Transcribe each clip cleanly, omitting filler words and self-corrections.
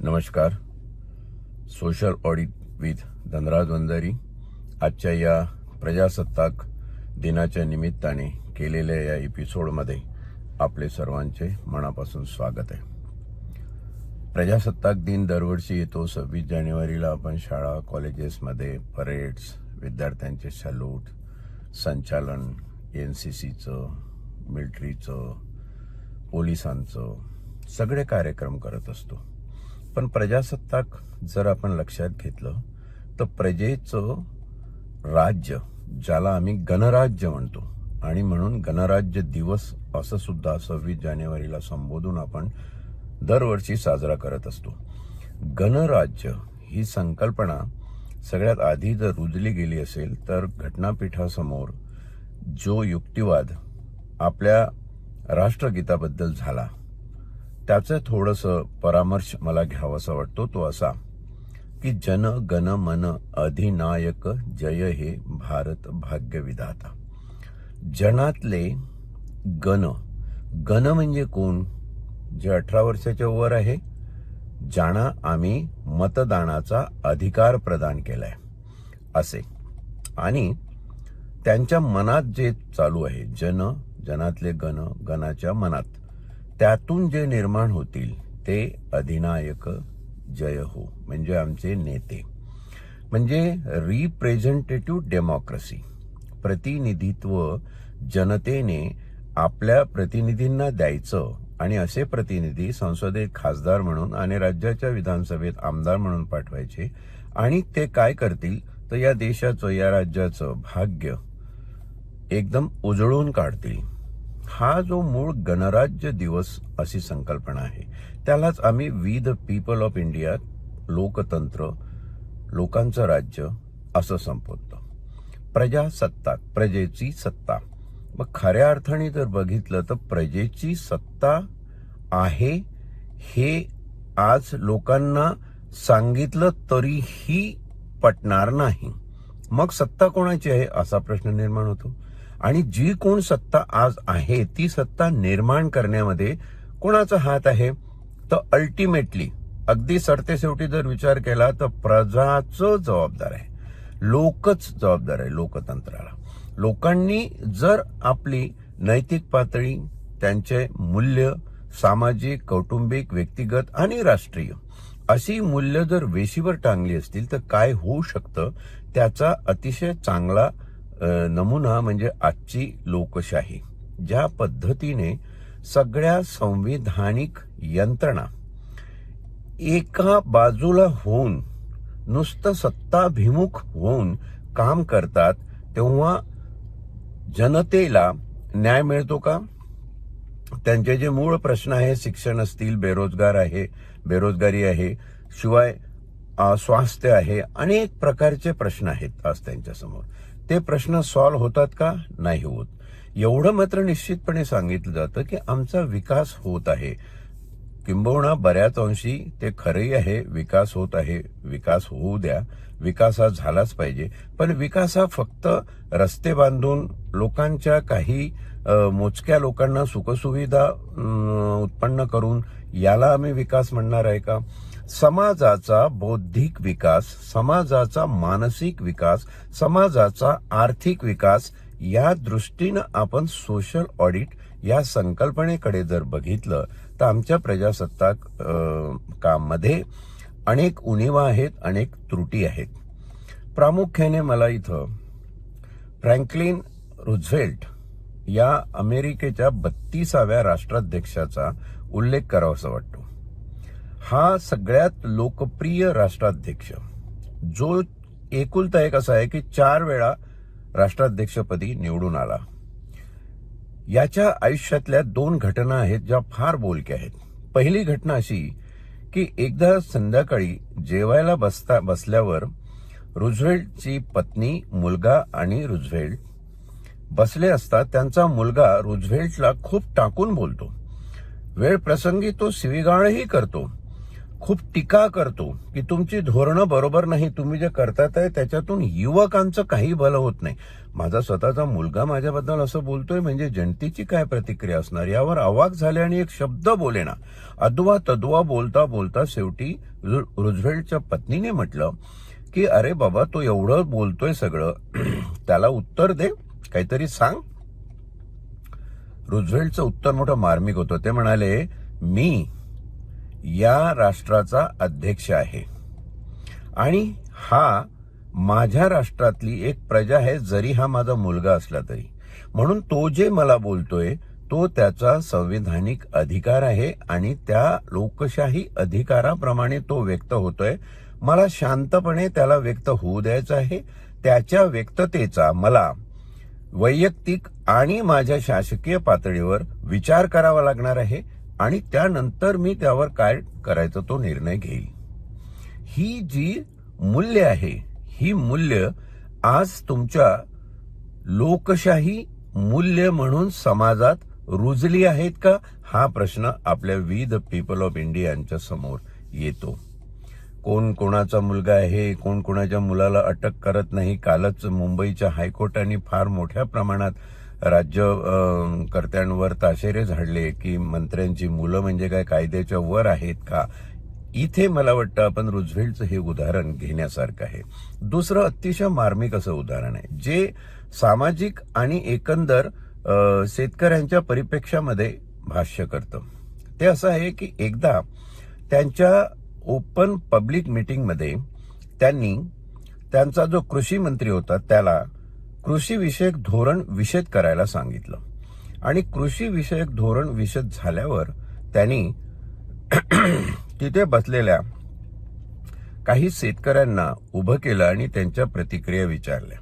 नमस्कार. Social audit with Dhanraj Vanjari. आजच्या या प्रजासत्ताक दिनाच्या निमित्ताने केलेल्या या एपिसोडमध्ये आपले सर्वांचे मनापासून स्वागत आहे. प्रजासत्ताक दिन दरवर्षी येतो. 26 जानेवारीला आपण शाळा कॉलेजेसमध्ये परेड्स, विद्यार्थ्यांचे सॅल्यूट, संचालन, NCCचं, मिलिटरीचं, पोलिसांचं सगळे कार्यक्रम करत असतो. पण प्रजासत्ताक जर आपण लक्षात घेतलं तर प्रजेचं राज्य, ज्याला आम्ही गणराज्य म्हणतो, आणि म्हणून गणराज्य दिवस असं सुद्धा 26 जानेवारीला संबोधून आपण दरवर्षी साजरा करत असतो. गणराज्य ही संकल्पना सगळ्यात आधी जर रुजली गेली असेल तर घटनापीठासमोर जो युक्तिवाद आपल्या राष्ट्रगीताबद्दल झाला त्याचं थोडंसं परामर्श मला घ्यावासा वाटतो. तो असा की जन गण मन अधिनायक जय हे भारत भाग्य विधाता. जनातले गण, गण म्हणजे कोण? जे 18 वर्षाच्या वर आहे, ज्यांना आम्ही मतदानाचा अधिकार प्रदान केलाय असे. आणि त्यांच्या मनात जे चालू आहे, जनातले गण, गणाच्या मनात त्यातून जे निर्माण होतील ते अधिनायक जय हो, म्हणजे आमचे नेते. म्हणजे रिप्रेझेंटेटिव्ह डेमोक्रेसी, प्रतिनिधित्व जनतेने आपल्या प्रतिनिधींना द्यायचं आणि असे प्रतिनिधी संसदेत खासदार म्हणून आणि राज्याच्या विधानसभेत आमदार म्हणून पाठवायचे. आणि ते काय करतील तर या देशाचं, या राज्याचं भाग्य एकदम उजळून काढतील. हा जो मूळ गणराज्य दिवस अशी संकल्पना आहे, त्यालाच आम्ही we the people of India, लोकतंत्र, लोकांचं राज्य असं संबोधतो. प्रजासत्ताक, प्रजेची सत्ता. मग खऱ्या अर्थाने जर बघितलं तर प्रजेची सत्ता आहे हे आज लोकांना सांगितलं तरीही पटणार नाही. मग सत्ता कोणाची आहे असा प्रश्न निर्माण होतो. आणि जी कोण सत्ता आज आहे ती सत्ता निर्माण करण्यामध्ये कोणाचा हात आहे तर अल्टिमेटली, अगदी सरतेशेवटी जर विचार केला तर प्रजाचं जबाबदार आहे. लोकच जबाबदार आहे लोकतंत्राला. लोकांनी जर आपली नैतिक पातळी, त्यांचे मूल्य, सामाजिक, कौटुंबिक, व्यक्तिगत आणि राष्ट्रीय अशी मूल्य जर वेशीवर टांगली असतील तर काय होऊ शकतं त्याचा अतिशय चांगला नमुना म्हणजे आजची लोकशाही. ज्या पद्धतीने सगळ्या संविधानिक यंत्रणा एका बाजूला होऊन नुसतं सत्ताभिमुख होऊन काम करतात, तेव्हा जनतेला न्याय मिळतो का? त्यांचे जे मूळ प्रश्न आहे, शिक्षण असतील, बेरोजगारी आहे, शिवाय स्वास्थ्य आहे, अनेक प्रकारचे प्रश्न आहेत आज त्यांच्यासमोर. ते प्रश्न सॉल्व्ह होतात का? नाही होत. एवढं मात्र निश्चितपणे सांगितलं जातं की आमचा विकास होत आहे. किंबहुना बऱ्याच अंशी ते खरंही आहे, विकास होत आहे. विकास होऊ द्या, विकास हा झालाच पाहिजे. पण विकास हा फक्त रस्ते बांधून लोकांच्या काही मोजक्या लोकांना सुखसुविधा उत्पन्न करून याला आम्ही विकास म्हणणार आहे का? समाजाचा बौद्धिक विकास, समाजाचा मानसिक विकास, समाजाचा आर्थिक विकास, या दृष्टीनं आपण सोशल ऑडिट या संकल्पनेकडे जर बघितलं तर आमच्या प्रजासत्ताक कामध्ये अनेक उणिवा आहेत, अनेक त्रुटी आहेत. प्रामुख्याने मला इथं फ्रँकलिन रुझवेल्ट या अमेरिकेच्या 32व्या राष्ट्राध्यक्षाचा उल्लेख करावासा वाटतो. हा सगळ्यात लोकप्रिय राष्ट्राध्यक्ष, जो एकुलता एक असा आहे की 4 वेळा राष्ट्राध्यक्षपदी निवडून आला. याच्या आयुष्यातल्या 2 घटना आहेत ज्या फार बोलक्या आहेत. पहिली घटना अशी की एकदा संध्याकाळी जेवायला बसल्यावर रुझवेल्टची पत्नी, मुलगा आणि रुझवेल्ट बसले असता त्यांचा मुलगा रुझवेल्टला खूप टाकून बोलतो. वेळ प्रसंगी तो शिवीगाळही करतो. खूप टीका करतो की तुमची धोरणं बरोबर नाही, तुम्ही जे करतात आहे त्याच्यातून युवकांचं काही भलं होत नाही. माझा स्वतःचा मुलगा माझ्याबद्दल असं बोलतोय म्हणजे जनतेची काय प्रतिक्रिया असणार यावर अवाक झाले आणि एक शब्द बोलेना. अद्वा तद्वा बोलता बोलता शेवटी रुझवेल्टच्या पत्नीने म्हटलं की अरे बाबा, तो एवढं बोलतोय सगळं, त्याला उत्तर दे, काहीतरी सांग. रुझवेल्टचं उत्तर मोठं मार्मिक होतं. ते म्हणाले, मी या राष्ट्राचा अध्यक्ष आहे आणि हा माझ्या राष्ट्रातली एक प्रजा आहे, जरी हा माझा मुलगा असला तरी. म्हणून तो जे मला बोलतोय तो त्याचा संविधानिक अधिकार आहे आणि त्या लोकशाही अधिकाराप्रमाणे तो व्यक्त होतोय. मला शांतपणे त्याला व्यक्त होऊ द्यायचं आहे. त्याच्या व्यक्ततेचा मला वैयक्तिक आणि माझ्या शासकीय पातळीवर विचार करावा लागणार आहे आणि त्यानंतर मी त्यावर काय करायचं तो निर्णय घेईल. ही जी मूल्य आहे, ही मूल्य आज तुमच्या लोकशाही मूल्य म्हणून समाजात रुजली आहेत का, हा प्रश्न आपल्या we the people of India यांच्या समोर येतो. कोण कोणाचा मुलगा आहे, कोण कोणाच्या मुलाला अटक करत नाही. कालच मुंबईच्या हायकोर्टाने फार मोठ्या प्रमाणात राज्यकर्त्यांवर ताशेरे झाडले की मंत्र्यांची मुलं म्हणजे काय कायद्याच्या वर आहेत का. इथे मला वाटतं आपण रुझवेल्टचं हे उदाहरण घेण्यासारखं आहे. दुसरं अतिशय मार्मिक असं उदाहरण आहे जे सामाजिक आणि एकंदर शेतकऱ्यांच्या परिप्रेक्ष्यामध्ये भाष्य करतं. ते असं आहे की एकदा त्यांच्या ओपन पब्लिक मीटिंगमध्ये त्यांनी त्यांचा जो कृषी मंत्री होता त्याला कृषी विषयक धोरण विशद करायला सांगितलं आणि कृषी विषयक धोरण विशद झाल्यावर त्यांनी तिथे बसलेल्या काही शेतकऱ्यांना उभं केलं आणि त्यांच्या प्रतिक्रिया विचारल्या.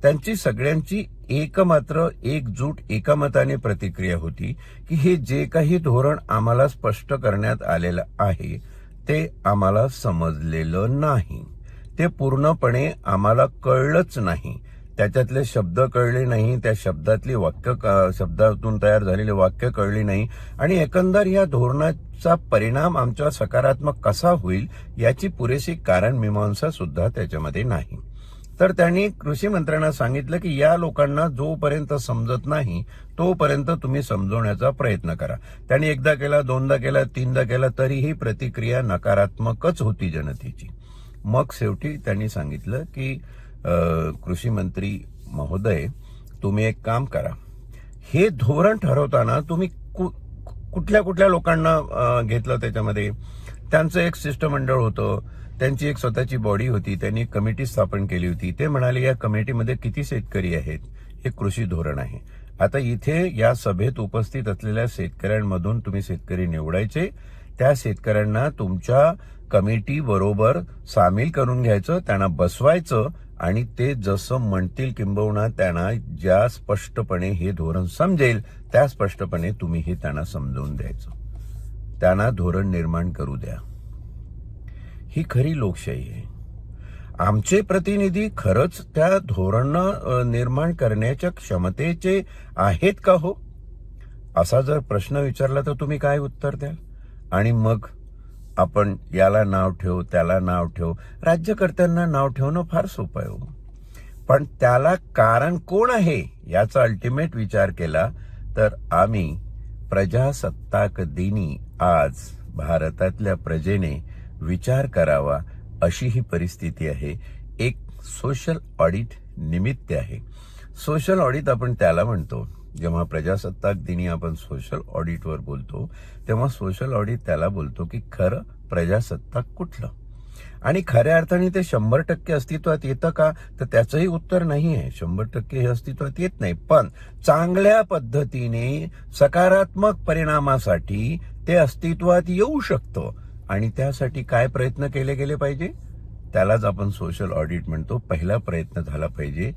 त्यांची सगळ्यांची एकमात्र एकजूट एकमताने प्रतिक्रिया होती की हे जे काही धोरण आम्हाला स्पष्ट करण्यात आलेलं आहे ते आम्हाला समजलेलं नाही, ते पूर्णपणे आम्हाला कळलंच नाही, त्याच्यातले शब्द कळले नाही, त्या शब्दातली शब्दातून तयार झालेली वाक्य कळली नाही आणि एकंदर या धोरणाचा परिणाम आमच्या सकारात्मक कसा होईल याची पुरेशी कारण मीमांसा सुद्धा त्याच्यामध्ये नाही. तर त्यांनी कृषी मंत्र्यांना सांगितलं की या लोकांना जोपर्यंत समजत नाही तोपर्यंत तुम्ही समजवण्याचा प्रयत्न करा. त्यांनी एकदा केला, दोनदा केला, तीनदा केला, तरीही प्रतिक्रिया नकारात्मकच होती जनतेची. मग शेवटी त्यांनी सांगितलं की कृषी मंत्री महोदय, तुम्ही एक काम करा, हे धोरण ठरवताना तुम्ही कुठल्या कुठल्या लोकांना घेतलं त्याच्यामध्ये. त्यांचं एक शिष्टमंडळ होतं, त्यांची एक स्वतःची बॉडी होती, त्यांनी कमिटी स्थापन केली होती. ते म्हणाले या कमिटीमध्ये किती शेतकरी आहेत, हे कृषी धोरण आहे. आता इथे या सभेत उपस्थित असलेल्या शेतकऱ्यांमधून तुम्ही शेतकरी निवडायचे, त्या शेतकऱ्यांना तुमच्या कमिटी बरोबर सामील करून घ्यायचं, त्यांना बसवायचं आणि ते जसं म्हणतील किंबहुना त्यांना ज्या स्पष्टपणे हे धोरण समजेल त्या स्पष्टपणे तुम्ही हे त्यांना समजावून द्यायचं, त्यांना धोरण निर्माण करू द्या. ही खरी लोकशाही आहे. आमचे प्रतिनिधी खरंच त्या धोरण निर्माण करण्याच्या क्षमतेचे आहेत का हो, असा जर प्रश्न विचारला तर तुम्ही काय उत्तर द्याल. आणि मग आपण याला नाव ठेव, त्याला नाव ठेव. राज्यकर्त्यांना नाव ठेवणं फार सोपं आहे हो, पण त्याला कारण कोण आहे याचा अल्टिमेट विचार केला तर आम्ही प्रजासत्ताक दिनी आज भारतातल्या प्रजेने विचार करावा अशी ही परिस्थिती आहे. एक सोशल ऑडिट निमित्त आहे. सोशल ऑडिट आपण त्याला म्हणतो, जेव्हा प्रजासत्ताक दिनी आपण सोशल ऑडिटवर बोलतो तेव्हा सोशल ऑडिट त्याला बोलतो की खरं प्रजासत्ताक कुठलं आणि खऱ्या अर्थाने ते 100% अस्तित्वात येतं का, तर त्याचंही उत्तर नाही आहे. 100% हे अस्तित्वात येत नाही, पण चांगल्या पद्धतीने सकारात्मक परिणामासाठी ते अस्तित्वात येऊ शकतं आणि त्यासाठी काय प्रयत्न केले गेले पाहिजे त्यालाच आपण सोशल ऑडिट म्हणतो. पहिला प्रयत्न झाला पाहिजे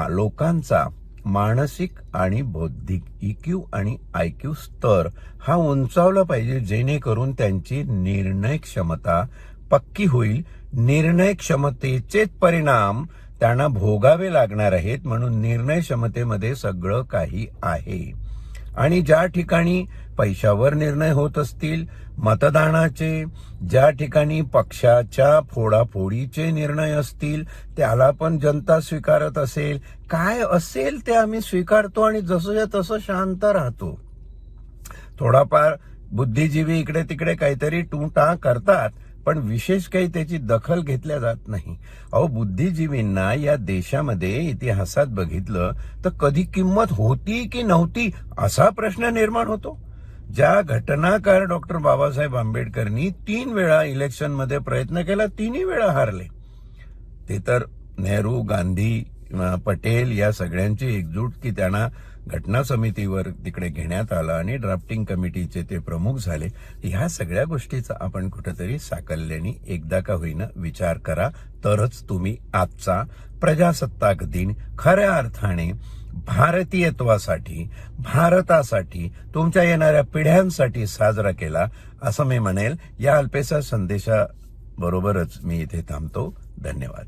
लोकांचा मानसिक आणि बौद्धिक EQ आणि IQ स्तर हा उंचावला पाहिजे, जेणेकरून त्यांची निर्णय क्षमता पक्की होईल. निर्णय क्षमतेचेच परिणाम त्यांना भोगावे लागणार आहेत, म्हणून निर्णय क्षमतेमध्ये सगळं काही आहे. आणि ज्या ठिकाणी पैशावर निर्णय होत असतील, मतदानाचे ज्या ठिकाणी पक्षाच्या फोडाफोडीचे निर्णय असतील त्याला पण जनता स्वीकारत असेल, काय असेल ते आम्ही स्वीकारतो आणि जसं तसं शांत राहतो. थोडाफार बुद्धिजीवी इकडे तिकडे काहीतरी टूटा करतात, पण विशेष काही त्याची दखल घेतल्या जात नाही. अहो, बुद्धिजीवींना या देशामध्ये इतिहासात बघितलं तर कधी किंमत होती की नव्हती असा प्रश्न निर्माण होतो. ज्या घटनाकार डॉक्टर बाबासाहेब आंबेडकरनी 3 वेळा इलेक्शनमध्ये प्रयत्न केला, 3ही वेळा हारले. ते तर नेहरू, गांधी, पटेल या सगळ्यांची एकजूट की त्यांना घटना समितीवर तिकडे घेण्यात आलं आणि ड्राफ्टिंग कमिटीचे ते प्रमुख झाले. ह्या सगळ्या गोष्टीचा आपण कुठेतरी साकल्याने एकदा का होईना विचार करा, तरच तुम्ही आजचा प्रजासत्ताक दिन खऱ्या अर्थाने भारतीयत्वासाठी, भारतासाठी, तुमच्या येणाऱ्या पिढ्यांसाठी साजरा केला असं मी म्हणेल. या अल्पेशा संदेशाबरोबरच मी इथे थांबतो. धन्यवाद.